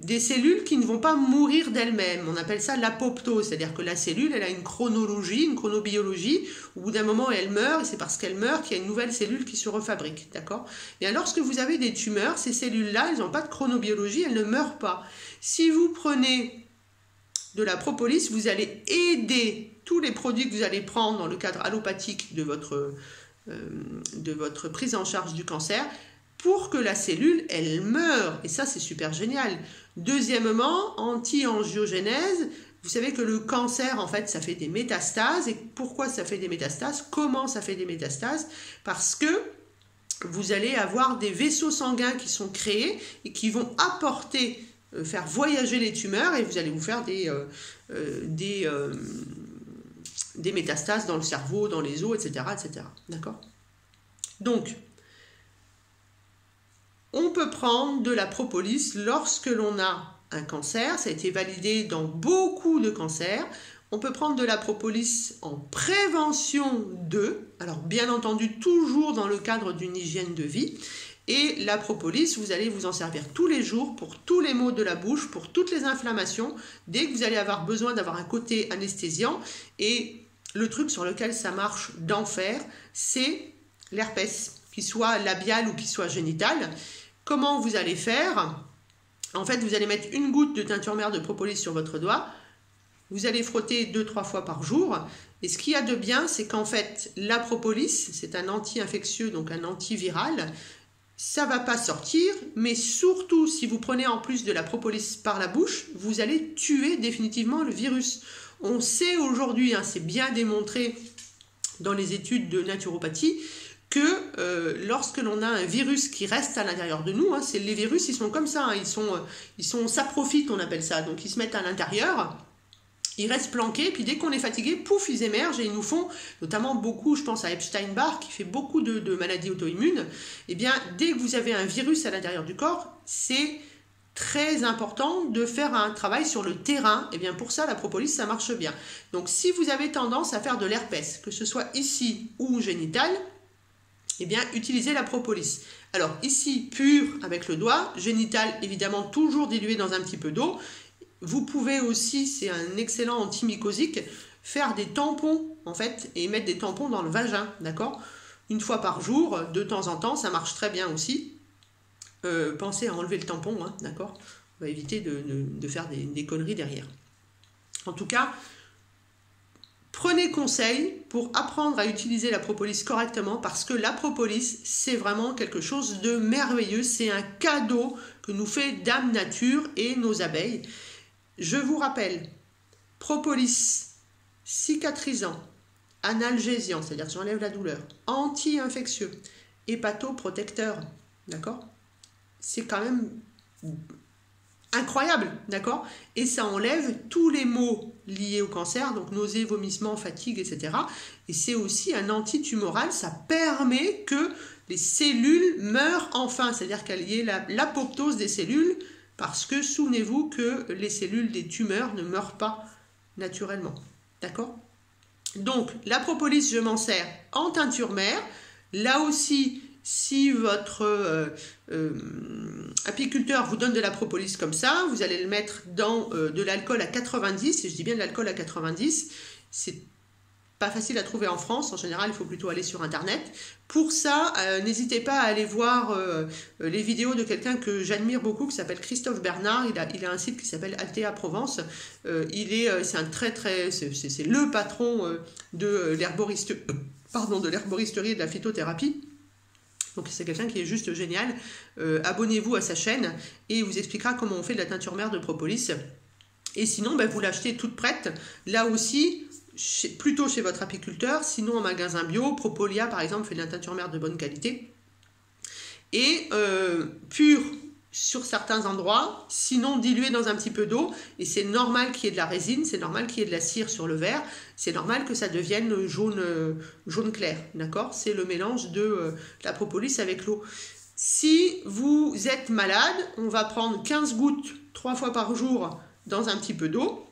des cellules qui ne vont pas mourir d'elles-mêmes. On appelle ça l'apoptose, c'est-à-dire que la cellule, elle a une chronologie, une chronobiologie. Au bout d'un moment, elle meurt, et c'est parce qu'elle meurt qu'il y a une nouvelle cellule qui se refabrique, d'accord? Et alors, lorsque vous avez des tumeurs, ces cellules-là, elles n'ont pas de chronobiologie, elles ne meurent pas. Si vous prenez de la propolis, vous allez aider tous les produits que vous allez prendre dans le cadre allopathique de votre prise en charge du cancer, pour que la cellule, elle meure. Et ça, c'est super génial. Deuxièmement, anti-angiogénèse. Vous savez que le cancer, en fait, ça fait des métastases. Et pourquoi ça fait des métastases? Comment ça fait des métastases? Parce que vous allez avoir des vaisseaux sanguins qui sont créés et qui vont apporter, faire voyager les tumeurs, et vous allez vous faire des métastases dans le cerveau, dans les os, etc. etc. D'accord? Donc, on peut prendre de la propolis lorsque l'on a un cancer, ça a été validé dans beaucoup de cancers. On peut prendre de la propolis en prévention alors bien entendu toujours dans le cadre d'une hygiène de vie. Et la propolis, vous allez vous en servir tous les jours pour tous les maux de la bouche, pour toutes les inflammations, dès que vous allez avoir besoin d'avoir un côté anesthésiant. Et le truc sur lequel ça marche d'enfer, c'est l'herpès, qu'il soit labial ou qu'il soit génital. Comment vous allez faire? En fait, vous allez mettre une goutte de teinture mère de propolis sur votre doigt. Vous allez frotter 2-3 fois par jour. Et ce qu'il y a de bien, c'est qu'en fait, la propolis, c'est un anti-infectieux, donc un antiviral. Ça ne va pas sortir, mais surtout, si vous prenez en plus de la propolis par la bouche, vous allez tuer définitivement le virus. On sait aujourd'hui, c'est bien démontré dans les études de naturopathie, que lorsque l'on a un virus qui reste à l'intérieur de nous, hein, les virus, ils sont comme ça, hein, ils sont saprophytes, on appelle ça, donc ils se mettent à l'intérieur, ils restent planqués, puis dès qu'on est fatigué, pouf, ils émergent et ils nous font, notamment beaucoup, je pense à Epstein-Barr, qui fait beaucoup de maladies auto-immunes. Eh bien, dès que vous avez un virus à l'intérieur du corps, c'est très important de faire un travail sur le terrain. Et bien pour ça, la propolis, ça marche bien. Donc si vous avez tendance à faire de l'herpès, que ce soit ici ou génital, eh bien utilisez la propolis. Alors ici, pur avec le doigt, génital, évidemment toujours dilué dans un petit peu d'eau. Vous pouvez aussi, c'est un excellent antimycosique, faire des tampons en fait et mettre des tampons dans le vagin, d'accord? Une fois par jour, de temps en temps, ça marche très bien aussi. Pensez à enlever le tampon, hein, d'accord? On va éviter de faire des conneries derrière. En tout cas, prenez conseil pour apprendre à utiliser la propolis correctement parce que la propolis, c'est vraiment quelque chose de merveilleux. C'est un cadeau que nous fait Dame Nature et nos abeilles. Je vous rappelle, propolis cicatrisant, analgésiant, c'est-à-dire j'enlève la douleur, anti-infectieux, hépatoprotecteur, d'accord? C'est quand même incroyable, d'accord? Et ça enlève tous les maux liés au cancer, donc nausées, vomissements, fatigue, etc. Et c'est aussi un antitumoral, ça permet que les cellules meurent enfin, c'est-à-dire qu'il y ait l'apoptose des cellules, parce que souvenez-vous que les cellules des tumeurs ne meurent pas naturellement, d'accord? Donc, la propolis, je m'en sers en teinture mère. Là aussi, si votre apiculteur vous donne de la propolis comme ça, vous allez le mettre dans de l'alcool à 90, et je dis bien de l'alcool à 90, c'est pas facile à trouver en France, en général il faut plutôt aller sur internet. Pour ça, n'hésitez pas à aller voir les vidéos de quelqu'un que j'admire beaucoup, qui s'appelle Christophe Bernard, il a un site qui s'appelle Altea Provence, c'est le patron de l'herboristerie et de la phytothérapie. Donc c'est quelqu'un qui est juste génial. Abonnez-vous à sa chaîne et il vous expliquera comment on fait de la teinture mère de propolis. Et sinon, vous l'achetez toute prête. Là aussi, plutôt chez votre apiculteur, sinon en magasin bio. Propolia, par exemple, fait de la teinture mère de bonne qualité. Et pur sur certains endroits, sinon dilué dans un petit peu d'eau. Et c'est normal qu'il y ait de la résine, c'est normal qu'il y ait de la cire sur le verre. C'est normal que ça devienne jaune clair, d'accord? C'est le mélange de la propolis avec l'eau. Si vous êtes malade, on va prendre 15 gouttes 3 fois par jour dans un petit peu d'eau.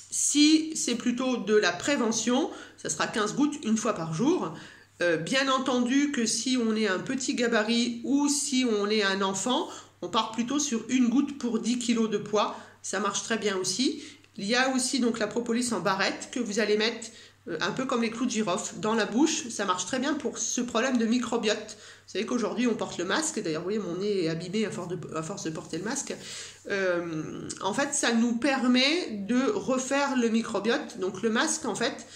Si c'est plutôt de la prévention, ça sera 15 gouttes une fois par jour. Bien entendu que si on est un petit gabarit ou si on est un enfant, on part plutôt sur 1 goutte pour 10 kg de poids. Ça marche très bien aussi. Il y a aussi donc la propolis en barrette que vous allez mettre un peu comme les clous de girofle dans la bouche. Ça marche très bien pour ce problème de microbiote. Vous savez qu'aujourd'hui on porte le masque. D'ailleurs, vous voyez, mon nez est abîmé à force de porter le masque. En fait, ça nous permet de refaire le microbiote. Donc le masque, en fait,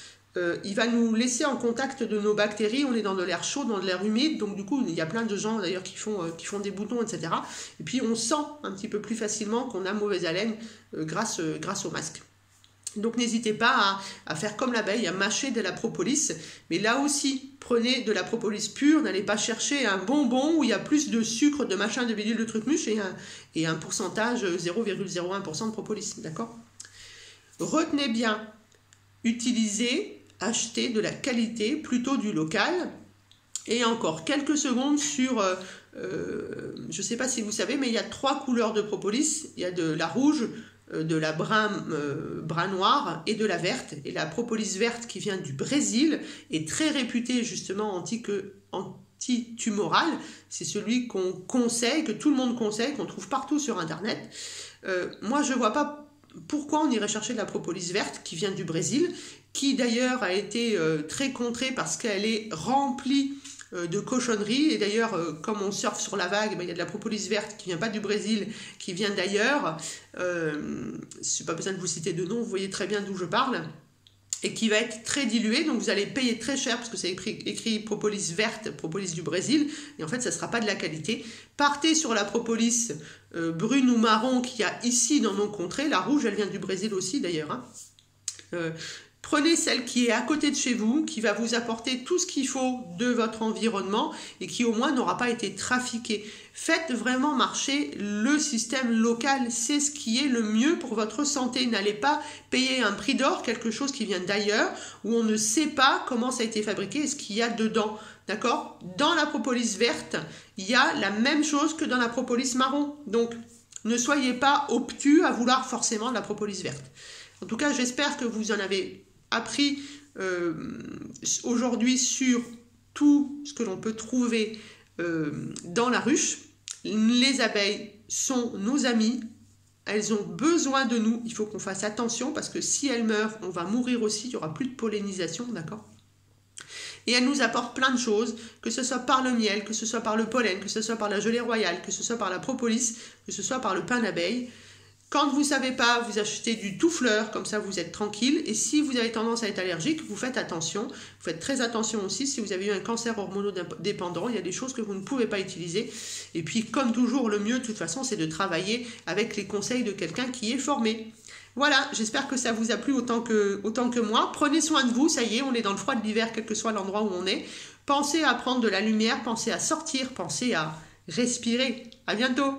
il va nous laisser en contact de nos bactéries. On est dans de l'air chaud, dans de l'air humide, donc du coup il y a plein de gens d'ailleurs qui font des boutons, etc. Et puis on sent un petit peu plus facilement qu'on a mauvaise haleine grâce au masque. Donc n'hésitez pas à faire comme l'abeille, à mâcher de la propolis. Mais là aussi, prenez de la propolis pure, n'allez pas chercher un bonbon où il y a plus de sucre, de machin, de bidule, de truc-muche et un pourcentage 0,01% de propolis, d'accord? Retenez bien, utilisez, achetez de la qualité, plutôt du local. Et encore quelques secondes sur, je ne sais pas si vous savez, mais il y a 3 couleurs de propolis. Il y a de la rouge, de la brun noir et de la verte. Et la propolis verte qui vient du Brésil est très réputée justement antitumorale. C'est celui qu'on conseille, que tout le monde conseille, qu'on trouve partout sur internet. Moi je ne vois pas pourquoi on irait chercher de la propolis verte qui vient du Brésil, qui d'ailleurs a été très contrée parce qu'elle est remplie de cochonneries. Et d'ailleurs, comme on surfe sur la vague, il y a de la propolis verte qui vient pas du Brésil, qui vient d'ailleurs. C'est pas besoin de vous citer de nom, vous voyez très bien d'où je parle. Et qui va être très diluée, donc vous allez payer très cher parce que c'est écrit propolis verte, propolis du Brésil, et en fait ça ne sera pas de la qualité. Partez sur la propolis brune ou marron qu'il y a ici dans nos contrées. La rouge, elle vient du Brésil aussi d'ailleurs, hein. Prenez celle qui est à côté de chez vous, qui va vous apporter tout ce qu'il faut de votre environnement et qui au moins n'aura pas été trafiquée. Faites vraiment marcher le système local, c'est ce qui est le mieux pour votre santé. N'allez pas payer un prix d'or, quelque chose qui vient d'ailleurs, où on ne sait pas comment ça a été fabriqué et ce qu'il y a dedans. D'accord? Dans la propolis verte, il y a la même chose que dans la propolis marron. Donc, ne soyez pas obtus à vouloir forcément de la propolis verte. En tout cas, j'espère que vous en avez appris aujourd'hui sur tout ce que l'on peut trouver dans la ruche. Les abeilles sont nos amies, elles ont besoin de nous, il faut qu'on fasse attention parce que si elles meurent, on va mourir aussi, il n'y aura plus de pollinisation, d'accord? Et elles nous apportent plein de choses, que ce soit par le miel, que ce soit par le pollen, que ce soit par la gelée royale, que ce soit par la propolis, que ce soit par le pain d'abeille. Quand vous ne savez pas, vous achetez du tout-fleur, comme ça vous êtes tranquille. Et si vous avez tendance à être allergique, vous faites attention. Vous faites très attention aussi si vous avez eu un cancer hormonodépendant. Il y a des choses que vous ne pouvez pas utiliser. Et puis, comme toujours, le mieux, de toute façon, c'est de travailler avec les conseils de quelqu'un qui est formé. Voilà, j'espère que ça vous a plu autant que moi. Prenez soin de vous, ça y est, on est dans le froid de l'hiver, quel que soit l'endroit où on est. Pensez à prendre de la lumière, pensez à sortir, pensez à respirer. À bientôt!